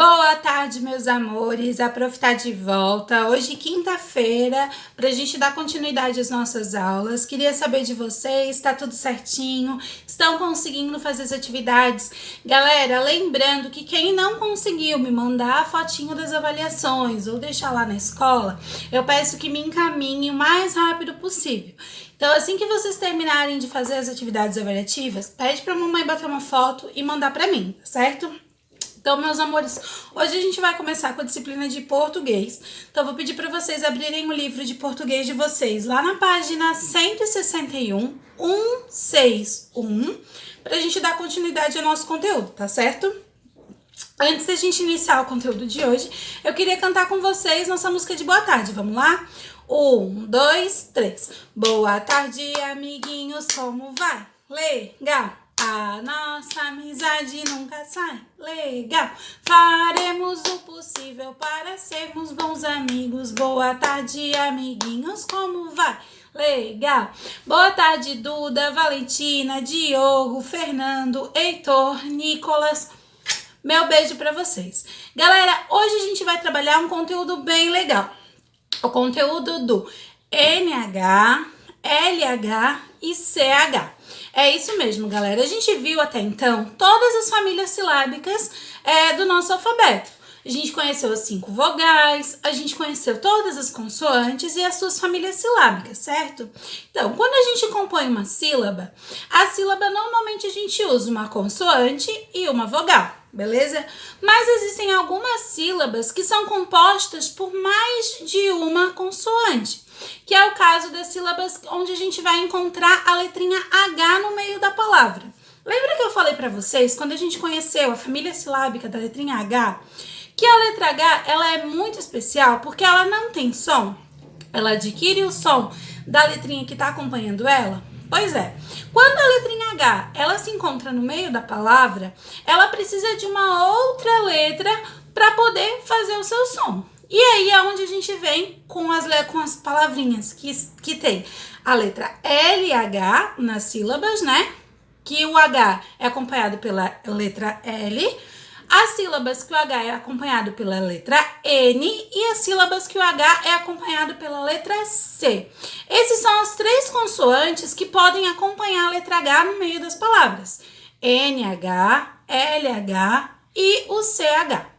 Boa tarde, meus amores. A Prof tá de volta. Hoje, quinta-feira, para a gente dar continuidade às nossas aulas. Queria saber de vocês, tá tudo certinho? Estão conseguindo fazer as atividades? Galera, lembrando que quem não conseguiu me mandar a fotinho das avaliações ou deixar lá na escola, eu peço que me encaminhe o mais rápido possível. Então, assim que vocês terminarem de fazer as atividades avaliativas, pede pra mamãe bater uma foto e mandar pra mim, tá certo? Então, meus amores, hoje a gente vai começar com a disciplina de português. Então, eu vou pedir para vocês abrirem o livro de português de vocês lá na página 161, 161, para a gente dar continuidade ao nosso conteúdo, tá certo? Antes da gente iniciar o conteúdo de hoje, eu queria cantar com vocês nossa música de boa tarde. Vamos lá? 1, 2, 3. Boa tarde, amiguinhos, como vai? Legal! A nossa amizade nunca sai, legal. Faremos o possível para sermos bons amigos. Boa tarde, amiguinhos, como vai? Legal. Boa tarde, Duda, Valentina, Diogo, Fernando, Heitor, Nicolas. Meu beijo para vocês. Galera, hoje a gente vai trabalhar um conteúdo bem legal. O conteúdo do NH, LH e CH. É isso mesmo, galera. A gente viu até então todas as famílias silábicas do nosso alfabeto. A gente conheceu as 5 vogais, a gente conheceu todas as consoantes e as suas famílias silábicas, certo? Então, quando a gente compõe uma sílaba, a sílaba normalmente a gente usa uma consoante e uma vogal, beleza? Mas existem algumas sílabas que são compostas por mais de uma consoante, que é o caso das sílabas onde a gente vai encontrar a letrinha H no meio da palavra. Lembra que eu falei para vocês, quando a gente conheceu a família silábica da letrinha H, que a letra H ela é muito especial porque ela não tem som, ela adquire o som da letrinha que está acompanhando ela? Pois é, quando a letrinha H ela se encontra no meio da palavra, ela precisa de uma outra letra para poder fazer o seu som. E aí é onde a gente vem com as palavrinhas que tem a letra LH nas sílabas, né? Que o H é acompanhado pela letra L, as sílabas que o H é acompanhado pela letra N e as sílabas que o H é acompanhado pela letra C. Esses são as 3 consoantes que podem acompanhar a letra H no meio das palavras. NH, LH e o CH.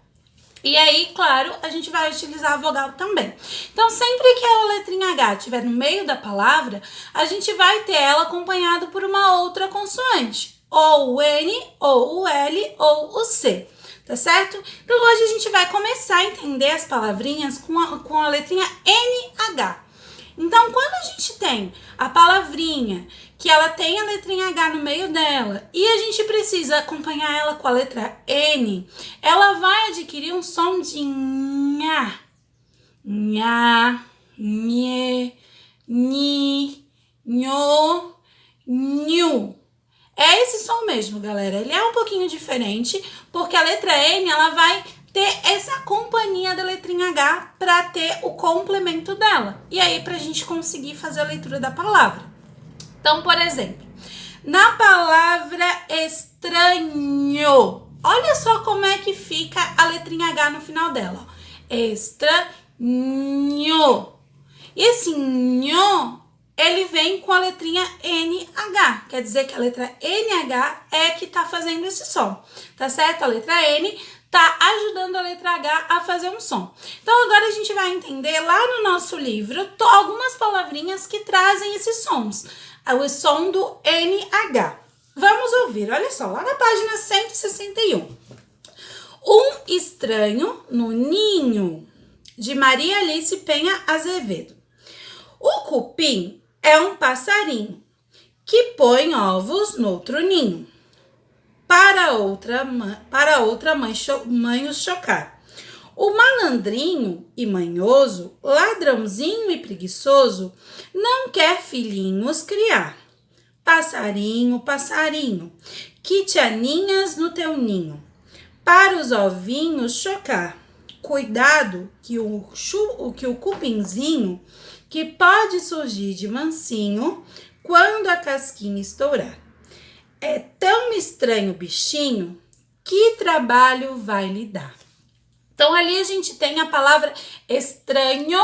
E aí, claro, a gente vai utilizar a vogal também. Então, sempre que a letrinha H estiver no meio da palavra, a gente vai ter ela acompanhada por uma outra consoante. Ou o N, ou o L, ou o C. Tá certo? Então, hoje a gente vai começar a entender as palavrinhas com a letrinha NH. Então, quando a gente tem a palavrinha que ela tem a letrinha H no meio dela e a gente precisa acompanhar ela com a letra N, ela vai adquirir um som de nha, nha, nhe, ni, nho, nhu. É esse som mesmo, galera. Ele é um pouquinho diferente porque a letra N ela vai ter essa companhia da letrinha H para ter o complemento dela. E aí, para a gente conseguir fazer a leitura da palavra. Então, por exemplo, na palavra estranho, olha só como é que fica a letrinha H no final dela. Estranho. E esse nho, ele vem com a letrinha NH. Quer dizer que a letra NH é que tá fazendo esse som, tá certo? A letra N tá ajudando a letra H a fazer um som. Então, agora a gente vai entender lá no nosso livro algumas palavrinhas que trazem esses sons. O som do NH. Vamos ouvir, olha só, lá na página 161. Um estranho no ninho, de Maria Alice Penha Azevedo. O cupim é um passarinho que põe ovos no outro ninho. Para outra mãe os chocar. O malandrinho e manhoso, ladrãozinho e preguiçoso, não quer filhinhos criar. Passarinho, passarinho, que te aninhas no teu ninho, para os ovinhos chocar. Cuidado que o cupinzinho, que pode surgir de mansinho, quando a casquinha estourar. É tão estranho bichinho, que trabalho vai lhe dar. Então, ali a gente tem a palavra estranho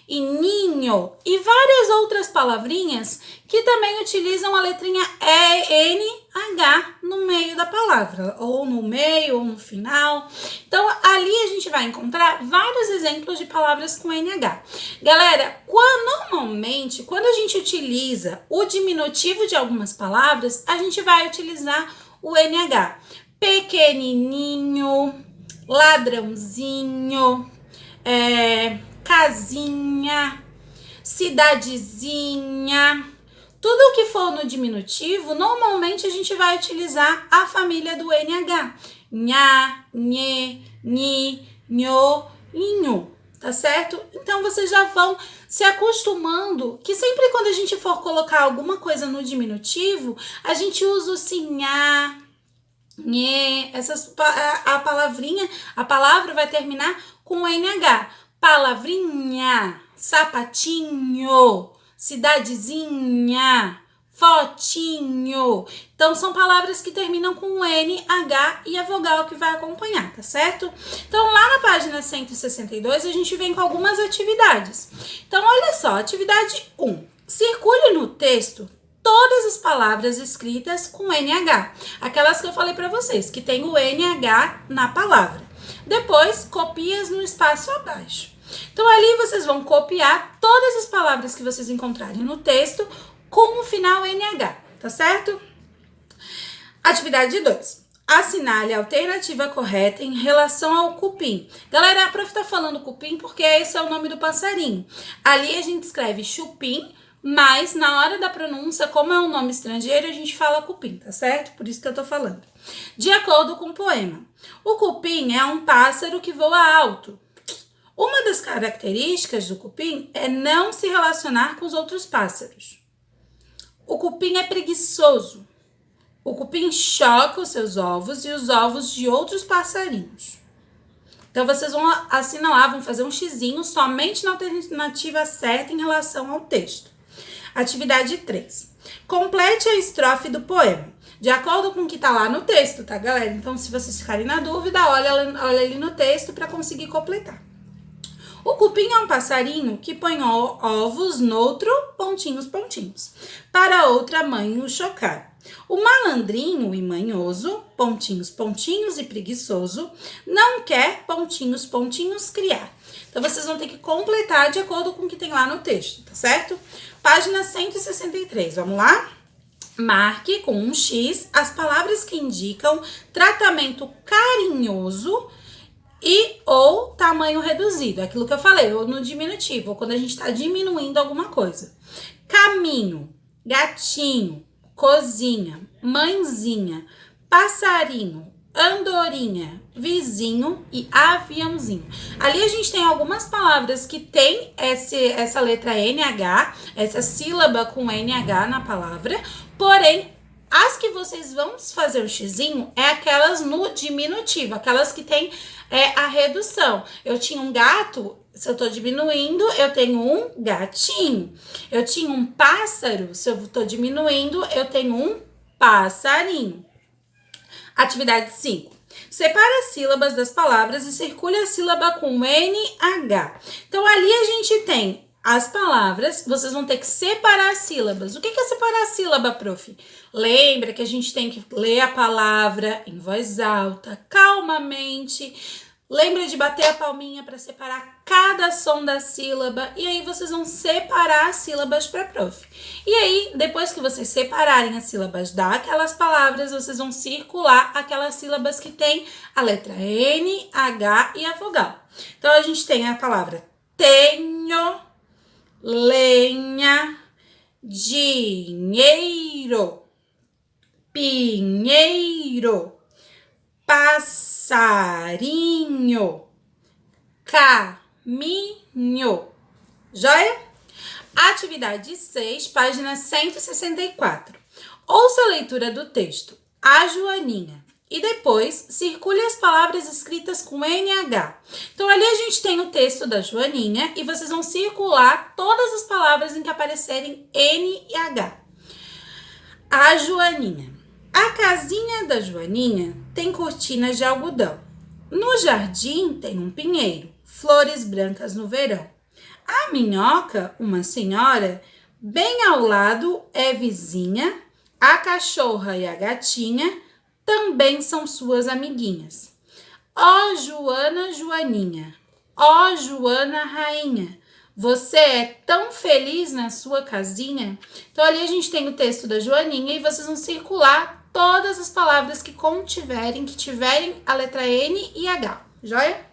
e ninho e várias outras palavrinhas que também utilizam a letrinha NH no meio da palavra, ou no meio, ou no final. Então, ali a gente vai encontrar vários exemplos de palavras com NH. Galera, normalmente, quando a gente utiliza o diminutivo de algumas palavras, a gente vai utilizar o NH. Pequenininho, ladrãozinho, casinha, cidadezinha, tudo que for no diminutivo, normalmente a gente vai utilizar a família do NH. Nha, nhê, ni, nhô, inho, tá certo? Então vocês já vão se acostumando que sempre quando a gente for colocar alguma coisa no diminutivo, a gente usa o sinhá, nhê, a palavra vai terminar com NH. Palavrinha, sapatinho, cidadezinha, fotinho. Então, são palavras que terminam com N, H e a vogal que vai acompanhar, tá certo? Então, lá na página 162, a gente vem com algumas atividades. Então, olha só, atividade 1. Circule no texto todas as palavras escritas com NH. Aquelas que eu falei para vocês, que tem o NH na palavra. Depois, copie-as no espaço abaixo. Então, ali vocês vão copiar todas as palavras que vocês encontrarem no texto com o final NH, tá certo? Atividade 2. Assinale a alternativa correta em relação ao cupim. Galera, a prof tá falando cupim porque esse é o nome do passarinho. Ali a gente escreve chupim, mas na hora da pronúncia, como é um nome estrangeiro, a gente fala cupim, tá certo? Por isso que eu tô falando. De acordo com o poema. O cupim é um pássaro que voa alto. Uma das características do cupim é não se relacionar com os outros pássaros. O cupim é preguiçoso. O cupim choca os seus ovos e os ovos de outros passarinhos. Então, vocês vão assinalar, vão fazer um xizinho somente na alternativa certa em relação ao texto. Atividade 3. Complete a estrofe do poema, de acordo com o que está lá no texto, tá, galera? Então, se vocês ficarem na dúvida, olha ali no texto para conseguir completar. O cupim é um passarinho que põe ovos noutro, pontinhos, para outra mãe o chocar. O malandrinho e manhoso, pontinhos, pontinhos e preguiçoso, não quer, pontinhos, pontinhos, criar. Então, vocês vão ter que completar de acordo com o que tem lá no texto, tá certo? Página 163, vamos lá? Marque com um X as palavras que indicam tratamento carinhoso e ou tamanho reduzido, aquilo que eu falei, ou no diminutivo, ou quando a gente está diminuindo alguma coisa. Caminho, gatinho, cozinha, mãezinha, passarinho, andorinha, vizinho e aviãozinho. Ali a gente tem algumas palavras que tem essa letra NH, essa sílaba com NH na palavra, porém, as que vocês vão fazer o xizinho é aquelas no diminutivo, aquelas que tem a redução. Eu tinha um gato, se eu tô diminuindo, eu tenho um gatinho. Eu tinha um pássaro, se eu tô diminuindo, eu tenho um passarinho. Atividade 5. Separe as sílabas das palavras e circule a sílaba com NH. Então, ali a gente tem as palavras, vocês vão ter que separar as sílabas. O que é separar a sílaba, prof? Lembra que a gente tem que ler a palavra em voz alta, calmamente. Lembra de bater a palminha para separar cada som da sílaba. E aí vocês vão separar as sílabas para prof. E aí, depois que vocês separarem as sílabas daquelas palavras, vocês vão circular aquelas sílabas que tem a letra N, H e a vogal. Então, a gente tem a palavra tenho, lenha, dinheiro, pinheiro, passarinho, caminho. Joia? Atividade 6, página 164. Ouça a leitura do texto A Joaninha e depois circule as palavras escritas com NH. Então, ali a gente tem o texto da Joaninha e vocês vão circular todas as palavras em que aparecerem N e H. A Joaninha. A casinha da Joaninha tem cortinas de algodão. No jardim tem um pinheiro, flores brancas no verão. A minhoca, uma senhora, bem ao lado é vizinha. A cachorra e a gatinha também são suas amiguinhas. Ó Joana, Joaninha, ó Joana, rainha, você é tão feliz na sua casinha? Então ali a gente tem o texto da Joaninha e vocês vão circular todas as palavras que tiverem a letra N e H, joia?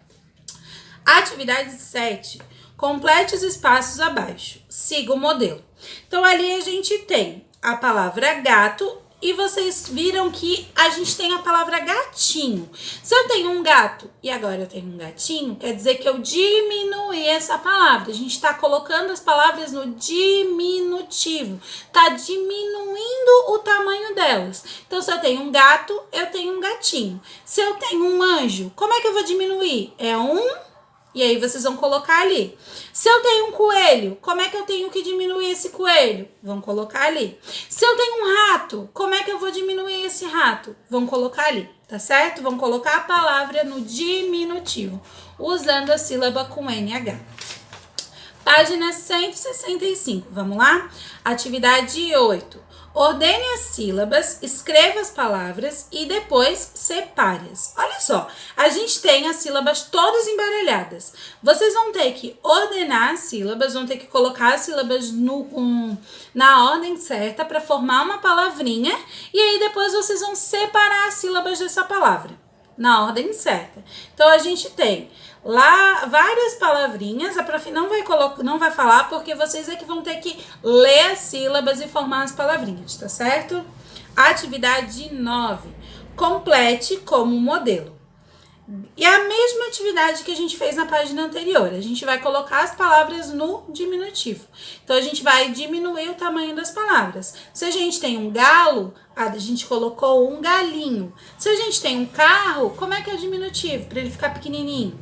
Atividade 7. Complete os espaços abaixo. Siga o modelo. Então ali a gente tem a palavra gato e vocês viram que a gente tem a palavra gatinho. Se eu tenho um gato e agora eu tenho um gatinho, quer dizer que eu diminuí essa palavra. A gente está colocando as palavras no diminutivo. Está diminuindo o tamanho delas. Então, se eu tenho um gato, eu tenho um gatinho. Se eu tenho um anjo, como é que eu vou diminuir? É um... E aí vocês vão colocar ali. Se eu tenho um coelho, como é que eu tenho que diminuir esse coelho? Vão colocar ali. Se eu tenho um rato, como é que eu vou diminuir esse rato? Vão colocar ali, tá certo? Vão colocar a palavra no diminutivo, usando a sílaba com NH. Página 165, vamos lá? Atividade 8. Ordene as sílabas, escreva as palavras e depois separe-as. Olha só, a gente tem as sílabas todas embaralhadas. Vocês vão ter que ordenar as sílabas, vão ter que colocar as sílabas na ordem certa para formar uma palavrinha. E aí depois vocês vão separar as sílabas dessa palavra na ordem certa. Então a gente tem lá várias palavrinhas, a prof não vai falar porque vocês é que vão ter que ler as sílabas e formar as palavrinhas, tá certo? Atividade 9. Complete como modelo. E a mesma atividade que a gente fez na página anterior, a gente vai colocar as palavras no diminutivo. Então, a gente vai diminuir o tamanho das palavras. Se a gente tem um galo, a gente colocou um galinho. Se a gente tem um carro, como é que é o diminutivo? Para ele ficar pequenininho.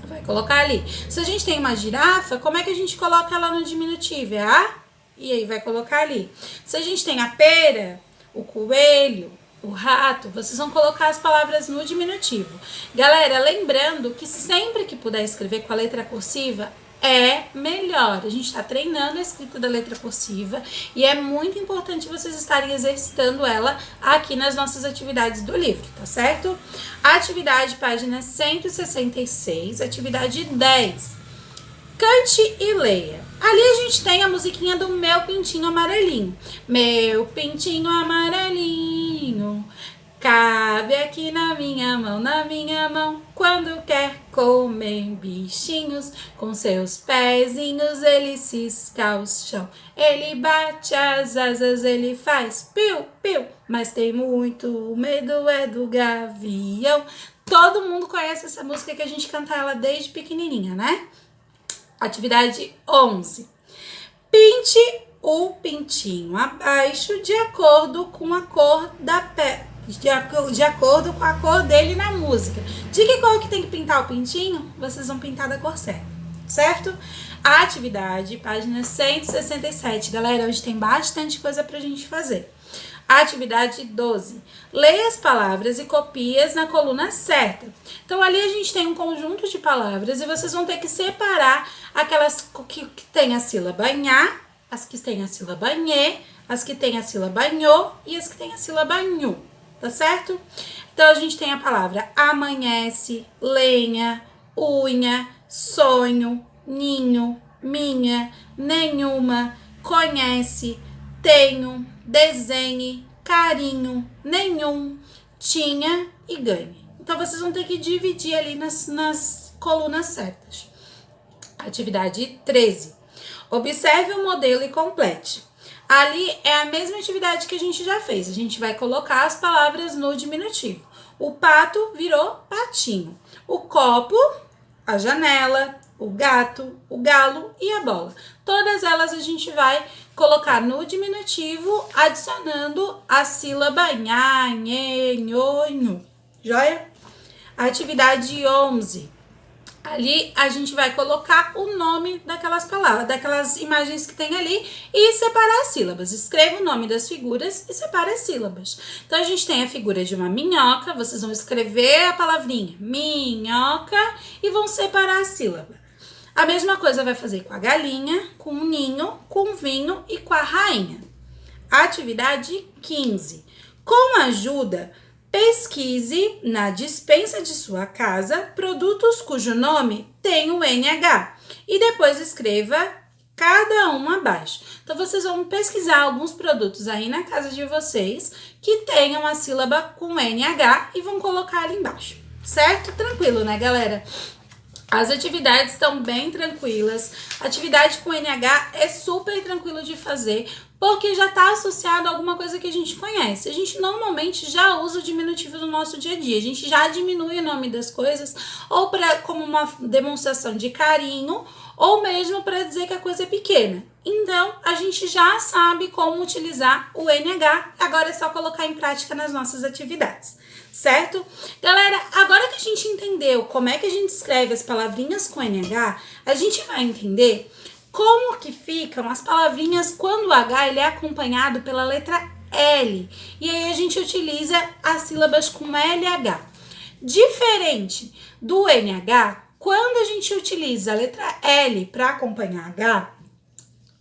Vai colocar ali. Se a gente tem uma girafa, como é que a gente coloca ela no diminutivo? É a? E aí vai colocar ali. Se a gente tem a pera, o coelho, o rato, vocês vão colocar as palavras no diminutivo. Galera, lembrando que sempre que puder escrever com a letra cursiva, é melhor. A gente está treinando a escrita da letra cursiva e é muito importante vocês estarem exercitando ela aqui nas nossas atividades do livro, tá certo? Atividade, página 166, atividade 10. Cante e leia. Ali a gente tem a musiquinha do Meu Pintinho Amarelinho. Meu pintinho amarelinho, cabe aqui na minha mão, quando quer comer bichinhos, com seus pezinhos ele cisca o chão. Ele bate as asas, ele faz piu, piu, mas tem muito medo é do gavião. Todo mundo conhece essa música que a gente canta ela desde pequenininha, né? Atividade 11. Pinte o pintinho abaixo de acordo com a cor da pele. De acordo com a cor dele na música. De que cor que tem que pintar o pintinho? Vocês vão pintar da cor certa, certo? A atividade, página 167. Galera, hoje tem bastante coisa pra gente fazer. Atividade 12. Leia as palavras e copie-as na coluna certa. Então, ali a gente tem um conjunto de palavras e vocês vão ter que separar aquelas que tem a sílaba nha, as que tem a sílaba nhê, as que tem a sílaba nhô e as que tem a sílaba nhu. Tá certo? Então, a gente tem a palavra amanhece, lenha, unha, sonho, ninho, minha, nenhuma, conhece, tenho, desenhe, carinho, nenhum, tinha e ganhe. Então, vocês vão ter que dividir ali nas colunas certas. Atividade 13. Observe o modelo e complete. Ali é a mesma atividade que a gente já fez. A gente vai colocar as palavras no diminutivo. O pato virou patinho. O copo, a janela, o gato, o galo e a bola. Todas elas a gente vai colocar no diminutivo, adicionando a sílaba nha, nhê, nhô, nhu. Joia? Atividade 11. Ali a gente vai colocar o nome daquelas palavras, daquelas imagens que tem ali e separar as sílabas. Escreva o nome das figuras e separe as sílabas. Então a gente tem a figura de uma minhoca, vocês vão escrever a palavrinha minhoca e vão separar a sílaba. A mesma coisa vai fazer com a galinha, com o ninho, com o vinho e com a rainha. Atividade 15. Com a ajuda, pesquise na despensa de sua casa produtos cujo nome tem o NH e depois escreva cada um abaixo. Então, vocês vão pesquisar alguns produtos aí na casa de vocês que tenham a sílaba com NH e vão colocar ali embaixo, certo? Tranquilo, né, galera? As atividades estão bem tranquilas. Atividade com NH é super tranquilo de fazer, porque já está associado a alguma coisa que a gente conhece. A gente normalmente já usa o diminutivo no nosso dia a dia. A gente já diminui o nome das coisas, ou como uma demonstração de carinho, ou mesmo para dizer que a coisa é pequena. Então, a gente já sabe como utilizar o NH. Agora é só colocar em prática nas nossas atividades. Certo? Galera, agora que a gente entendeu como é que a gente escreve as palavrinhas com NH, a gente vai entender como que ficam as palavrinhas quando o H ele é acompanhado pela letra L. E aí a gente utiliza as sílabas com LH. Diferente do NH, quando a gente utiliza a letra L para acompanhar H,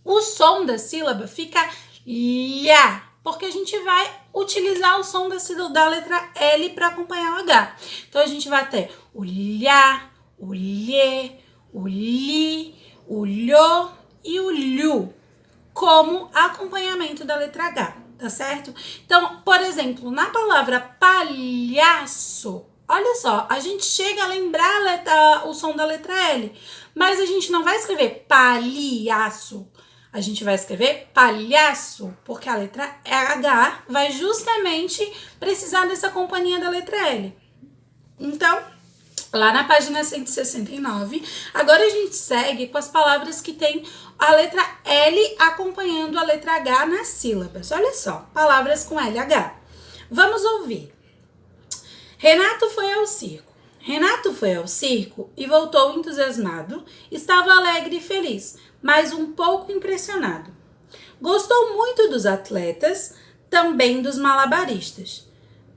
o som da sílaba fica LHA, porque a gente vai utilizar o som da letra L para acompanhar o H. Então, a gente vai ter o lhá, o lhê, o li, o lhô e o lhu como acompanhamento da letra H, tá certo? Então, por exemplo, na palavra palhaço, olha só, a gente chega a lembrar o som da letra L, mas a gente não vai escrever palhaço. A gente vai escrever palhaço, porque a letra H vai justamente precisar dessa companhia da letra L. Então, lá na página 169, agora a gente segue com as palavras que tem a letra L acompanhando a letra H nas sílabas. Olha só, palavras com LH. Vamos ouvir. Renato foi ao circo. Renato foi ao circo e voltou entusiasmado, estava alegre e feliz, mas um pouco impressionado. Gostou muito dos atletas, também dos malabaristas.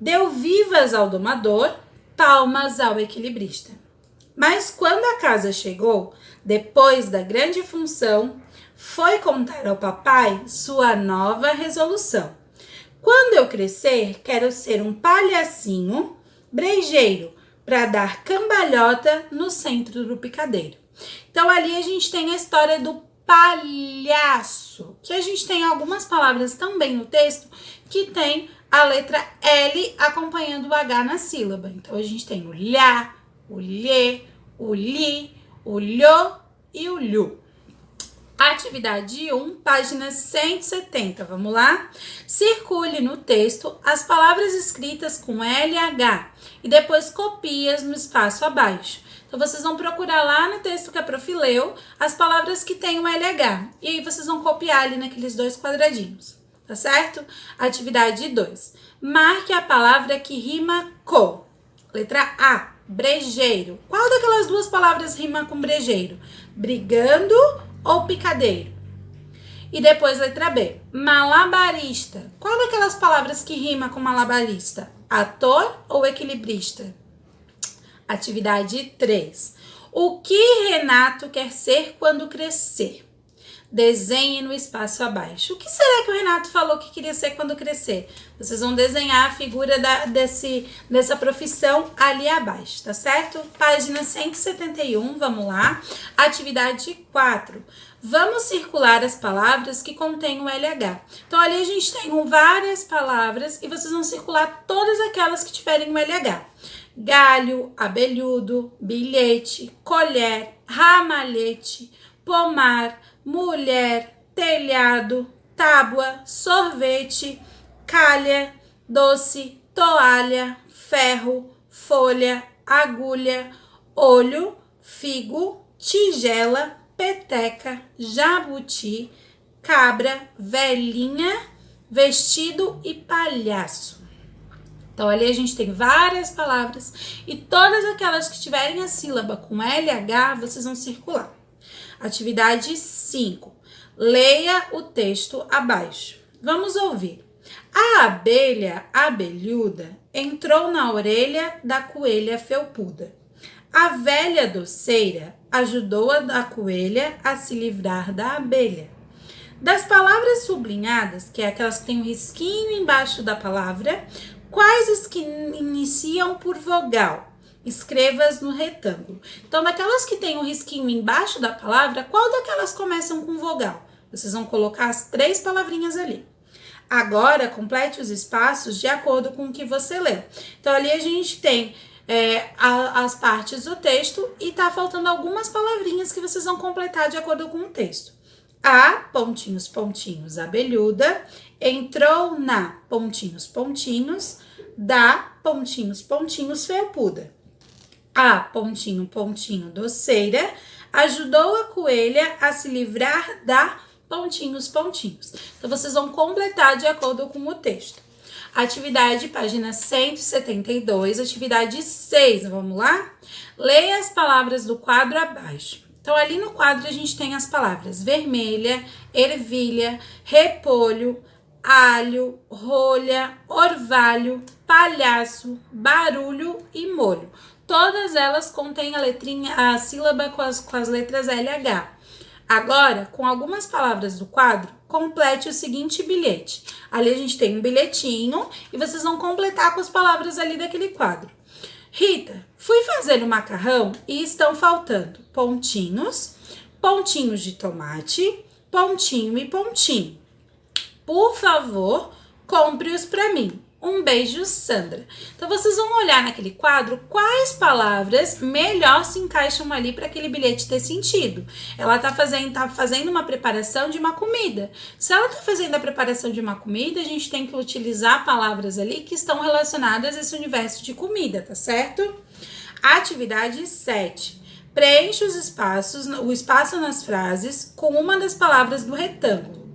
Deu vivas ao domador, palmas ao equilibrista. Mas quando a casa chegou, depois da grande função, foi contar ao papai sua nova resolução. Quando eu crescer, quero ser um palhacinho brejeiro para dar cambalhota no centro do picadeiro. Então, ali a gente tem a história do palhaço, que a gente tem algumas palavras também no texto que tem a letra L acompanhando o H na sílaba. Então, a gente tem o lhá, o lhê, o li, o lhô e o lhu. Atividade 1, página 170. Vamos lá? Circule no texto as palavras escritas com LH e depois copie-as no espaço abaixo. Então, vocês vão procurar lá no texto que a prof leu as palavras que tem o LH. E aí, vocês vão copiar ali naqueles dois quadradinhos, tá certo? Atividade 2. Marque a palavra que rima com. Letra A, brejeiro. Qual daquelas duas palavras rima com brejeiro? Brigando ou picadeiro? E depois letra B, malabarista. Qual daquelas palavras que rima com malabarista? Ator ou equilibrista? Atividade 3. O que Renato quer ser quando crescer? Desenhe no espaço abaixo. O que será que o Renato falou que queria ser quando crescer? Vocês vão desenhar a figura dessa profissão ali abaixo, tá certo? Página 171, vamos lá. Atividade 4. Vamos circular as palavras que contêm o LH. Então, ali a gente tem várias palavras e vocês vão circular todas aquelas que tiverem o LH. Galho, abelhudo, bilhete, colher, ramalhete, pomar, mulher, telhado, tábua, sorvete, calha, doce, toalha, ferro, folha, agulha, olho, figo, tigela, peteca, jabuti, cabra, velhinha, vestido e palhaço. Então, ali a gente tem várias palavras e todas aquelas que tiverem a sílaba com LH, vocês vão circular. Atividade 5. Leia o texto abaixo. Vamos ouvir. A abelha abelhuda entrou na orelha da coelha felpuda. A velha doceira ajudou a coelha a se livrar da abelha. Das palavras sublinhadas, que é aquelas que tem um risquinho embaixo da palavra, quais as que iniciam por vogal? Escreva-as no retângulo. Então, daquelas que tem um risquinho embaixo da palavra, qual daquelas começam com vogal? Vocês vão colocar as 3 palavrinhas ali. Agora, complete os espaços de acordo com o que você leu. Então, ali a gente tem as partes do texto e tá faltando algumas palavrinhas que vocês vão completar de acordo com o texto. A, pontinhos, pontinhos, abelhuda, entrou na, pontinhos, pontinhos, da, pontinhos, pontinhos, felpuda. A, pontinho, pontinho, doceira, ajudou a coelha a se livrar da, pontinhos, pontinhos. Então, vocês vão completar de acordo com o texto. Atividade, página 172, atividade 6, vamos lá? Leia as palavras do quadro abaixo. Então, ali no quadro a gente tem as palavras vermelha, ervilha, repolho, alho, rolha, orvalho, palhaço, barulho e molho. Todas elas contêm a sílaba com as letras LH. Agora, com algumas palavras do quadro, complete o seguinte bilhete. Ali a gente tem um bilhetinho e vocês vão completar com as palavras ali daquele quadro. Rita, fui fazer o macarrão e estão faltando pontinhos, pontinhos de tomate, pontinho e pontinho. Por favor, compre-os para mim. Um beijo, Sandra. Então, vocês vão olhar naquele quadro quais palavras melhor se encaixam ali para aquele bilhete ter sentido. Ela tá fazendo uma preparação de uma comida. Se ela tá fazendo a preparação de uma comida, a gente tem que utilizar palavras ali que estão relacionadas a esse universo de comida, tá certo? Atividade 7. Preencha o espaço nas frases com uma das palavras do retângulo.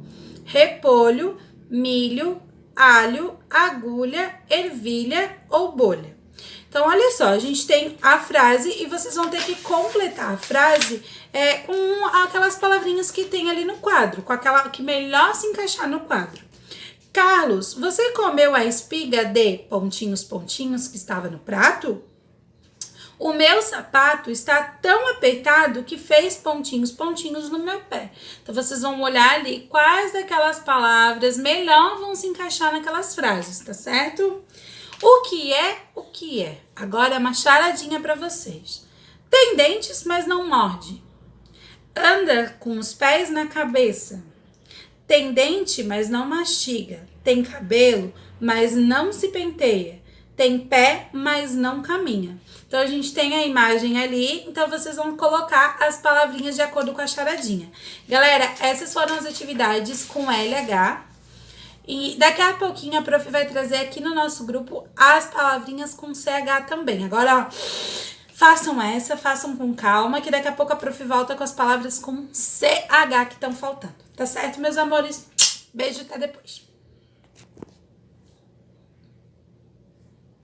Repolho, milho, alho, agulha, ervilha ou bolha. Então, olha só, a gente tem a frase e vocês vão ter que completar a frase com aquelas palavrinhas que tem ali no quadro, com aquela que melhor se encaixar no quadro. Carlos, você comeu a espiga de pontinhos, pontinhos que estava no prato? O meu sapato está tão apertado que fez pontinhos, pontinhos no meu pé. Então, vocês vão olhar ali quais daquelas palavras melhor vão se encaixar naquelas frases, tá certo? O que é? O que é? Agora é uma charadinha para vocês. Tem dentes, mas não morde. Anda com os pés na cabeça. Tem dente, mas não mastiga. Tem cabelo, mas não se penteia. Tem pé, mas não caminha. Então, a gente tem a imagem ali, então vocês vão colocar as palavrinhas de acordo com a charadinha. Galera, essas foram as atividades com LH. E daqui a pouquinho a prof vai trazer aqui no nosso grupo as palavrinhas com CH também. Agora, ó, façam com calma, que daqui a pouco a prof volta com as palavras com CH que estão faltando. Tá certo, meus amores? Beijo, até depois.